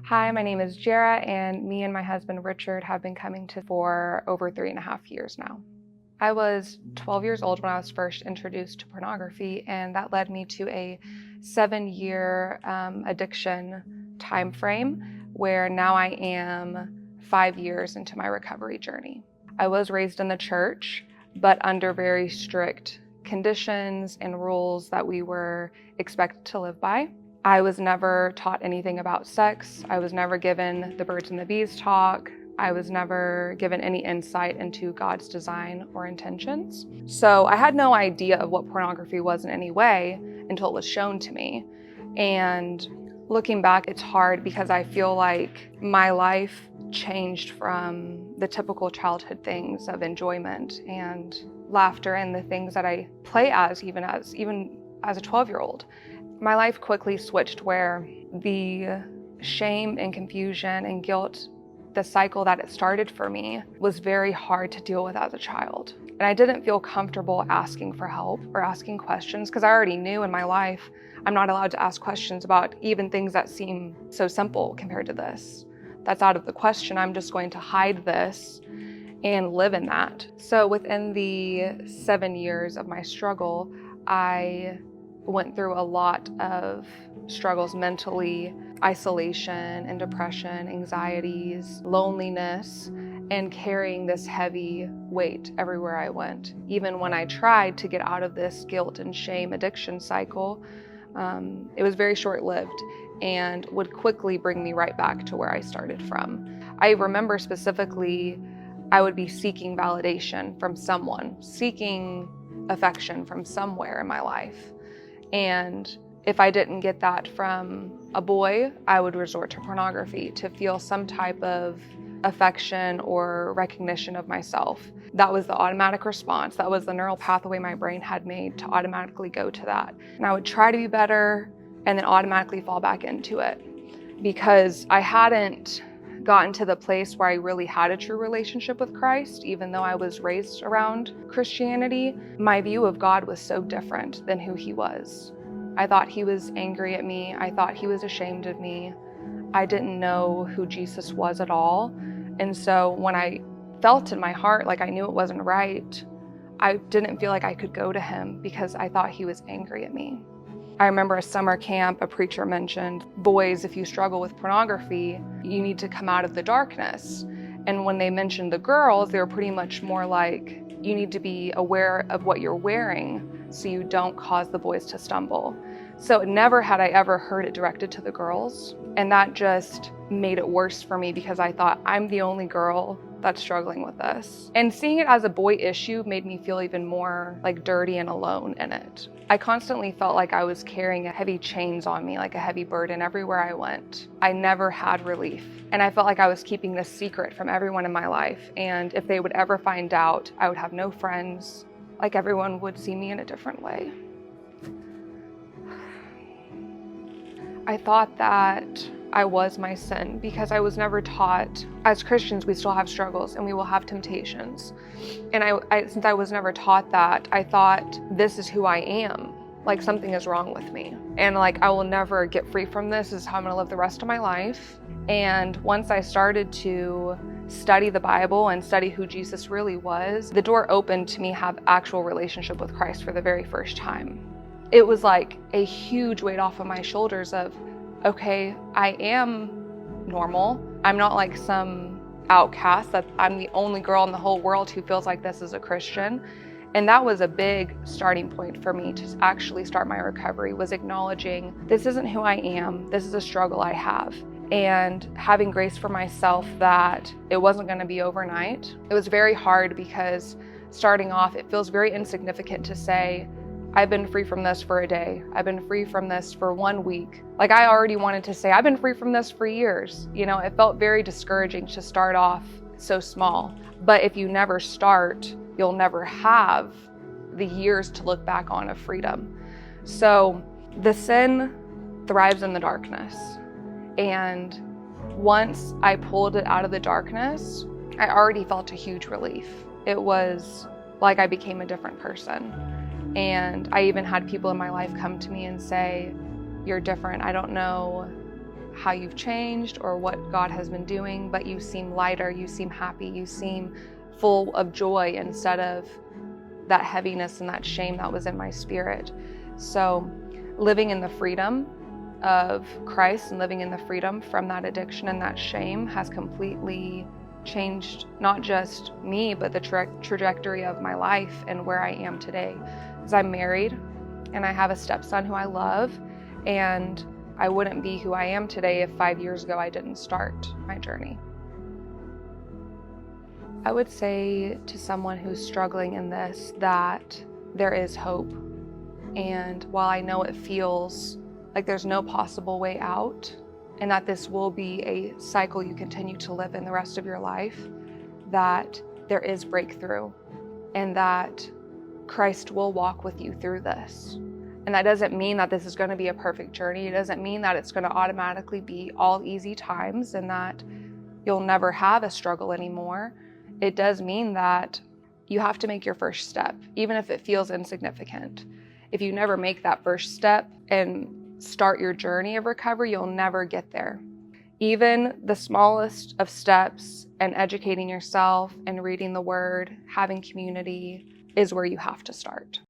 Hi, my name is Jera, and me and my husband Richard have been coming to for over 3.5 years now. I was 12 years old when I was first introduced to pornography, and that led me to a 7-year addiction time frame where now I am 5 years into my recovery journey. I was raised in the church, but under very strict conditions and rules that we were expected to live by. I was never taught anything about sex. I was never given the birds and the bees talk. I was never given any insight into God's design or intentions. So I had no idea of what pornography was in any way until it was shown to me. And looking back, it's hard because I feel like my life changed from the typical childhood things of enjoyment and laughter and the things that I play as even as a 12-year-old. My life quickly switched where the shame and confusion and guilt, the cycle that it started for me, was very hard to deal with as a child. And I didn't feel comfortable asking for help or asking questions because I already knew in my life I'm not allowed to ask questions about even things that seem so simple compared to this. That's out of the question. I'm just going to hide this and live in that. So within the 7 years of my struggle, I went through a lot of struggles mentally, isolation and depression, anxieties, loneliness, and carrying this heavy weight everywhere I went. Even when I tried to get out of this guilt and shame addiction cycle, it was very short-lived and would quickly bring me right back to where I started from. I remember specifically, I would be seeking validation from someone, seeking affection from somewhere in my life. And if I didn't get that from a boy, I would resort to pornography to feel some type of affection or recognition of myself. That was the automatic response. That was the neural pathway my brain had made to automatically go to that. And I would try to be better and then automatically fall back into it because I hadn't gotten to the place where I really had a true relationship with Christ. Even though I was raised around Christianity, my view of God was so different than who he was. I thought he was angry at me. I thought he was ashamed of me. I didn't know who Jesus was at all. And so when I felt in my heart like I knew it wasn't right, I didn't feel like I could go to him because I thought he was angry at me. I remember a summer camp, a preacher mentioned, boys, if you struggle with pornography, you need to come out of the darkness. And when they mentioned the girls, they were pretty much more like, you need to be aware of what you're wearing so you don't cause the boys to stumble. So never had I ever heard it directed to the girls. And that just made it worse for me because I thought I'm the only girl that's struggling with this. And seeing it as a boy issue made me feel even more like dirty and alone in it. I constantly felt like I was carrying heavy chains on me, like a heavy burden everywhere I went. I never had relief. And I felt like I was keeping this secret from everyone in my life. And if they would ever find out, I would have no friends. Like everyone would see me in a different way. I thought that I was my sin because I was never taught. As Christians, we still have struggles and we will have temptations. And since I was never taught that, I thought this is who I am. Like something is wrong with me. And like I will never get free from this. This is how I'm gonna live the rest of my life. And once I started to study the Bible and study who Jesus really was, the door opened to me have actual relationship with Christ for the very first time. It was like a huge weight off of my shoulders of, okay, I am normal. I'm not like some outcast that I'm the only girl in the whole world who feels like this is a Christian. And that was a big starting point for me to actually start my recovery, was acknowledging this isn't who I am. This is a struggle I have. And having grace for myself that it wasn't going to be overnight. It was very hard because starting off, it feels very insignificant to say, I've been free from this for a day. I've been free from this for 1 week. Like I already wanted to say, I've been free from this for years. You know, it felt very discouraging to start off so small. But if you never start, you'll never have the years to look back on of freedom. So the sin thrives in the darkness. And once I pulled it out of the darkness, I already felt a huge relief. It was like I became a different person. And I even had people in my life come to me and say, you're different. I don't know how you've changed or what God has been doing, but you seem lighter, you seem happy, you seem full of joy instead of that heaviness and that shame that was in my spirit. So living in the freedom of Christ and living in the freedom from that addiction and that shame has completely changed not just me, but the trajectory of my life and where I am today. Because I'm married and I have a stepson who I love, and I wouldn't be who I am today if 5 years ago I didn't start my journey. I would say to someone who's struggling in this that there is hope. And while I know it feels like there's no possible way out, and that this will be a cycle you continue to live in the rest of your life, that there is breakthrough and that Christ will walk with you through this. And that doesn't mean that this is going to be a perfect journey. It doesn't mean that it's going to automatically be all easy times and that you'll never have a struggle anymore. It does mean that you have to make your first step, even if it feels insignificant. If you never make that first step and start your journey of recovery, you'll never get there. Even the smallest of steps and educating yourself and reading the word, having community is where you have to start.